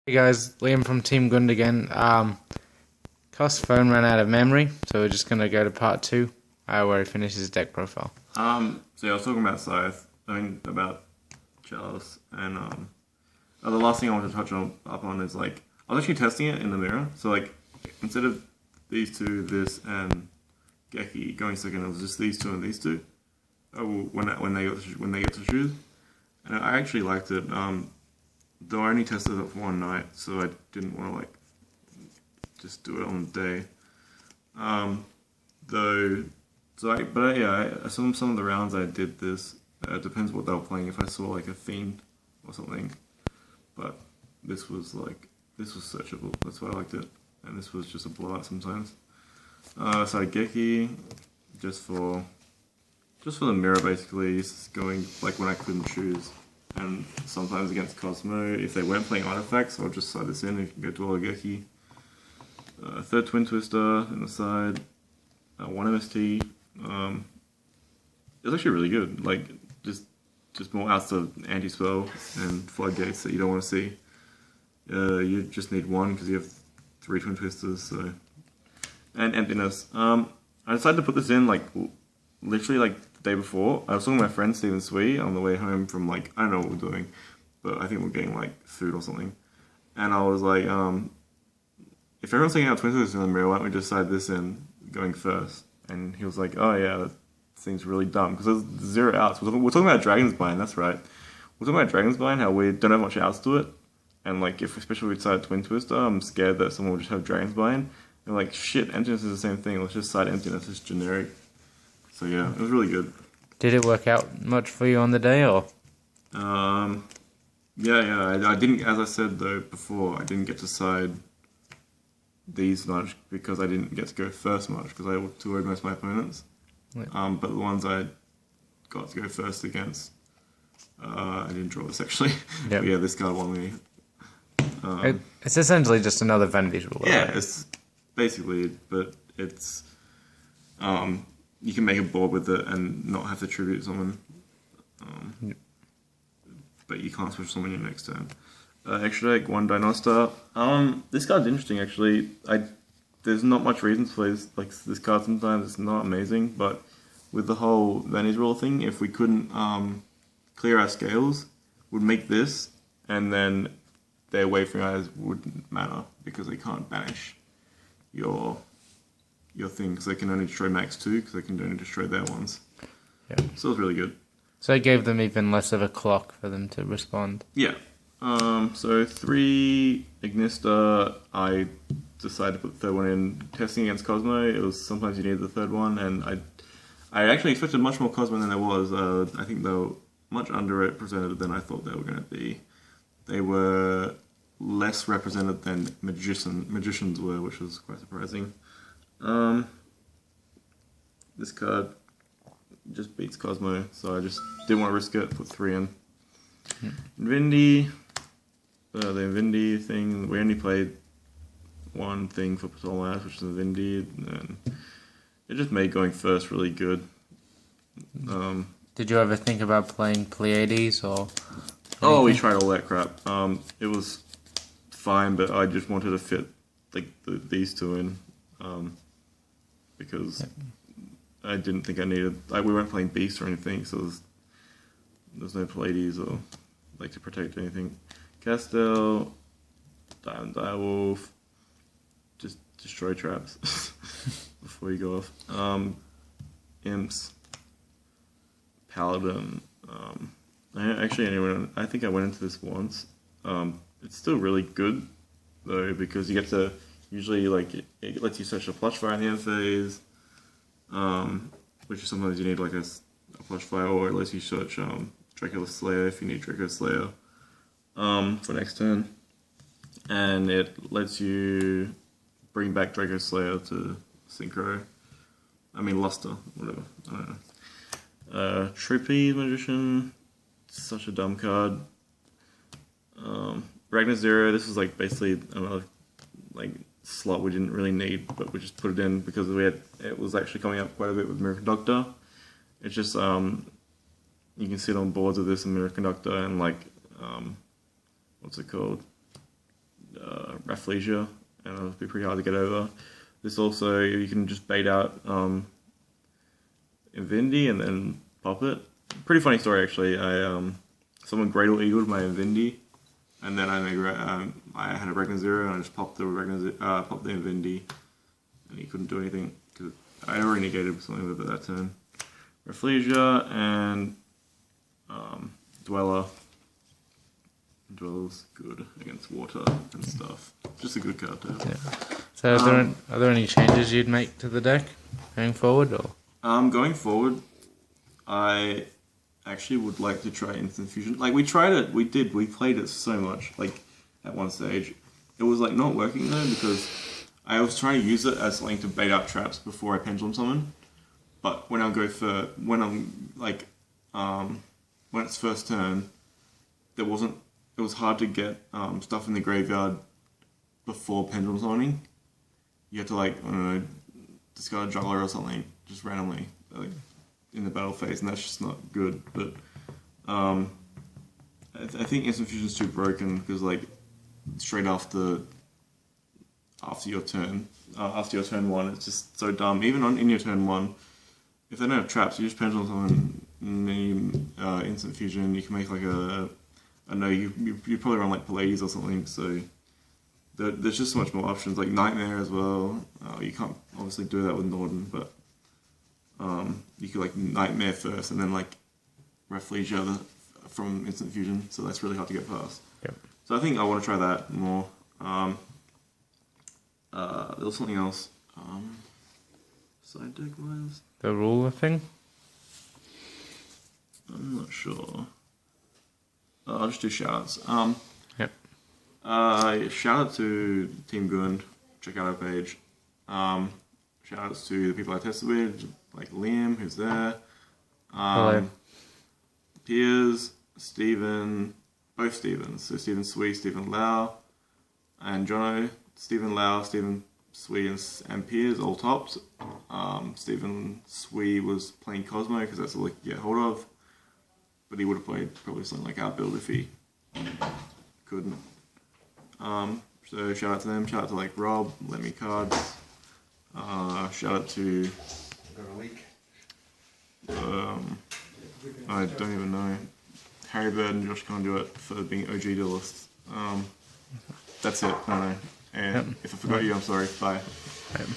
Hey guys, Liam from Team Gund again. Kosc's phone ran out of memory, so we're just gonna go to part two, where he finishes his deck profile. So yeah, I was talking about Scythe, about Chalice, and the last thing I want to touch up on is like, I was actually testing it in the mirror, so like, instead of these two, this and Geki going second, it was just these two and these two, when they get to choose, and I actually liked it, though I only tested it for one night, so I didn't want to like, just do it on the day, though. Yeah, some of the rounds I did this. Depends what they were playing. If I saw like a fiend or something, but this was searchable. That's why I liked it, and this was just a blowout sometimes. So I Geki just for the mirror basically, just going like when I couldn't choose, and sometimes against Cosmo if they weren't playing artifacts, I'll just side this in and go to all Geki. Third Twin Twister in the side, one MST. It was actually really good. Like just more outs of anti-spell and floodgates that you don't want to see. You just need one because you have 3 Twin Twisters. So and emptiness. I decided to put this in like literally like the day before. I was talking to my friend Stephen Swee on the way home from like, I don't know what we're doing, but I think we're getting like food or something. And I was like, if everyone's taking out Twin Twisters in the mirror, why don't we just side this in going first? And he was like, oh yeah, that seems really dumb, because there's 0 outs. We're talking about Dragon's Bind, that's right. We're talking about Dragon's Bind, how we don't have much outs to it. And like, especially if we decide Twin Twister, I'm scared that someone will just have Dragon's Bind. And like, shit, Emptiness is the same thing, let's just side Emptiness, it's generic. So yeah, it was really good. Did it work out much for you on the day, or? Yeah, I didn't, as I said though before, I didn't get to side these much because I didn't get to go first much because I toured most of my opponents. Yeah. But the ones I got to go first against, I didn't draw this actually. Yep. But yeah, this card won me. It's essentially just another Vanity's Ruler. Yeah, right? it's basically, but it's you can make a board with it and not have to tribute someone. Yep. But you can't switch someone your next turn. Extra deck, 1 Dinosaur. This card's interesting actually. There's not much reason to play this card sometimes. It's not amazing, but with the whole Vanity's Rule thing, if we couldn't clear our scales, would make this, and then their Wavering Eyes wouldn't matter because they can't banish your thing, because they can only destroy max 2, because they can only destroy their ones. Yeah. So it was really good. So it gave them even less of a clock for them to respond. Yeah. So 3 Ignista, I decided to put the 3rd one in. Testing against Cosmo, it was sometimes you needed the 3rd one, and I actually expected much more Cosmo than there was. I think they were much underrepresented than I thought they were going to be. They were less represented than magicians were, which was quite surprising. This card just beats Cosmo, so I just didn't want to risk it, put 3 in. Invinity, the Invinity thing, we only played one thing for Ptolemaeus, which is Invinity, and it just made going first really good. Did you ever think about playing Pleiades or? Oh, we tried all that crap. It was fine, but I just wanted to fit like these two in, because I didn't think I needed. We weren't playing Beast or anything, so there's no Pleiades or like to protect anything. Castel, Diamond Direwolf, just destroy traps before you go off. Imps, Paladin. I think I went into this once. It's still really good though, because you get to usually like it lets you search a plush fire in the end phase, which is sometimes you need like a plush fire, or it lets you search Draco Slayer if you need Draco Slayer for next turn, and it lets you bring back Draco Slayer to Synchro. I mean Luster, whatever. I don't know. Trippy Magician, such a dumb card. Ragnar Zero, this is like basically another like slot we didn't really need, but we just put it in because it was actually coming up quite a bit with Mirror Conductor. It's just you can sit on boards of this and Mirror Conductor and like what's it called? Rafflesia, and it'll be pretty hard to get over. This also, you can just bait out Invinity and then pop it. Pretty funny story actually. Someone Gradle Eagled my Invinity, and then I had a Regna Zero and I just popped the Invinity, and he couldn't do anything because I already negated something with it that turn. Rafflesia and Dweller. Dweller's good against water and stuff. Just a good card to have. Yeah. So are there any changes you'd make to the deck going forward? Or going forward, I actually would like to try Instant Fusion. Like, we tried it, we played it so much, like, at one stage. It was, like, not working, though, because I was trying to use it as something to bait out traps before I Pendulum Summon. But when it's first turn, it was hard to get stuff in the graveyard before Pendulum Summoning. You had to, like, I don't know, discard a Juggler or something, just randomly, like, in the battle phase, and that's just not good. But I think Instant Fusion is too broken because, like, straight after your turn one, it's just so dumb. Even in your turn one, if they don't have traps, you just Pendulum Summon, and then you Instant Fusion. You can make like I know you probably run like Pallades or something. So there's just so much more options, like Nightmare as well. You can't obviously do that with Norden, but you could like Nightmare first and then like Rafflesia from Instant Fusion, so that's really hard to get past. Yep. So I think I want to try that more. There was something else. Side deck wise? the ruler thing? I'm not sure. I'll just do shoutouts. Yep. Shout out to Team Gund. Check out our page. Shout outs to the people I tested with, like Liam, who's there. Hello. Piers, Stephen, both Stevens. So Stephen Swee, Stephen Lau, and Jono. Stephen Lau, Stephen Swee, and Piers, all tops. Stephen Swee was playing Cosmo because that's all he could get hold of. But he would have played probably something like our build if he couldn't. So shout out to them. Shout out to like Rob, Let Me Cards. Shout out to. Got a leak. I don't even know. Harry Bird and Josh Conduit for being OG duelists. That's it. I don't know. And if I forgot you, I'm sorry. Bye. Yep.